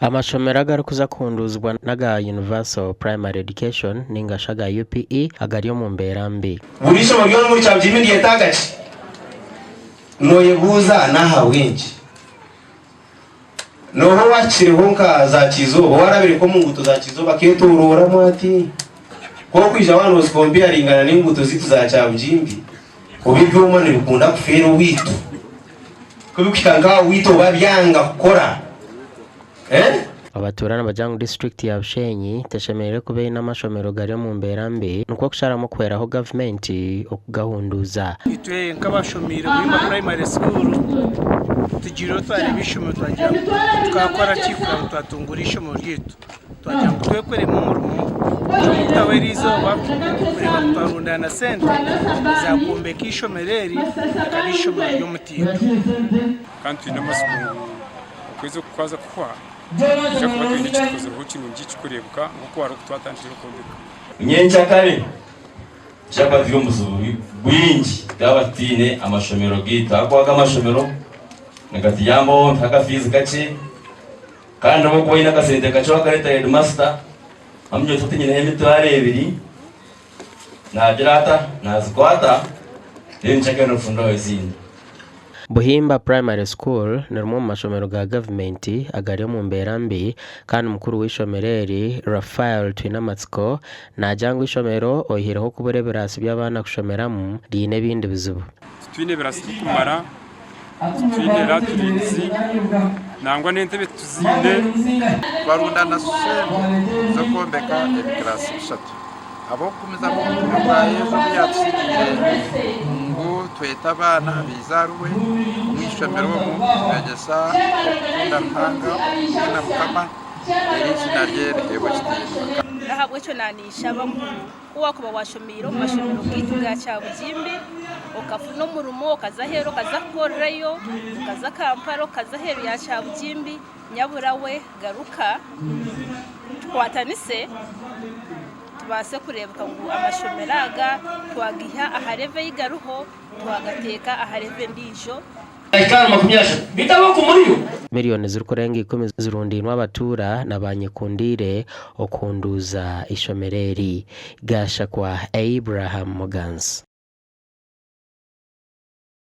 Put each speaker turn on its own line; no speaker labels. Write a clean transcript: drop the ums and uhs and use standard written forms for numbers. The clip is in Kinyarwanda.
Amashomero agarukuza kunduzwa naga Universal Primary Education ningashaga UPE agari yo mu Mberambi.
Burisho bagyo muri cyabjimi ndiye tagachi. Noye buza naha winji. Noho wachiriho nka za kizo warabiri ko mu nguto za kizo baketurura mwati. Ko kwija wano sikombia ringana n'inguto zitu za cyabjimbi. Ubibyuma ni bikunda kufera witu. Kubikanga witu babyanga gukora.
Abaturana bajangu district ya Bushenyi teshemerere kubera n'amashomero gari mu Mberambi nuko kusharamo kweraho government okugahunduza.
Itwe nk'abashomira muri primary school tugiro twari bishomero twajya twakora kikura twatungurisha mu ryitu twajya twekore mu murumo mutawerizo bakureba twarunda na sente zakombe kishomereri kabishomero yo mutiyo
kandi n'amasuku kwezo kwaza kwa cyo kuba twinjikoze ruhuki mu gicukurebuka nkuko wari twatangije kumbika
nyenja kare cyaba vyo muzuri bwinji dabatine amashomero gita kwaga amashomero ngati yambo ntakafizi gace kandi abo koina kasente gacho akareta headmaster amnyo tutinye nehemi twarebiri nagerata nazikwata yenchake no fundo wezini.
Buhimba Primary School ni rumwe mu mashomero ga government agari mu Mberambi kandi mukuru w'ishomereri Raphael Twinamatsiko najanga ishomero ohiraho kubureberasi by'abana kushomeramo rine bindi bizubu.
Twine berasi kumara twine raturinzi nangwa n'entebe tuzinde
barunda na sosiyete zo kombeka ebikrasi 3 abo kumiza mu bwaye zo byatsikire ngo tweta abana bizaruwe mwishomero mu bagesa ndahanga na mukama erisi naryere ebo kitira
nahabwe cyo nanisha bakuru kuwa kuba washomiro mashomero gitu ga cyabujimbi okafuno murumo okazahero kazakoreyo kaza kamparo kazahero ya cyabujimbi nyaburawe garuka twatanise tubase kurebuka ngo amashomeraga twagiha ahareve yigaruho twagateka ahareve ndijo
miliyoni z'ukurenga 10 zirundinwa abatura nabanyekundire okunduza ishomereri gasha kwa Abraham Mogans.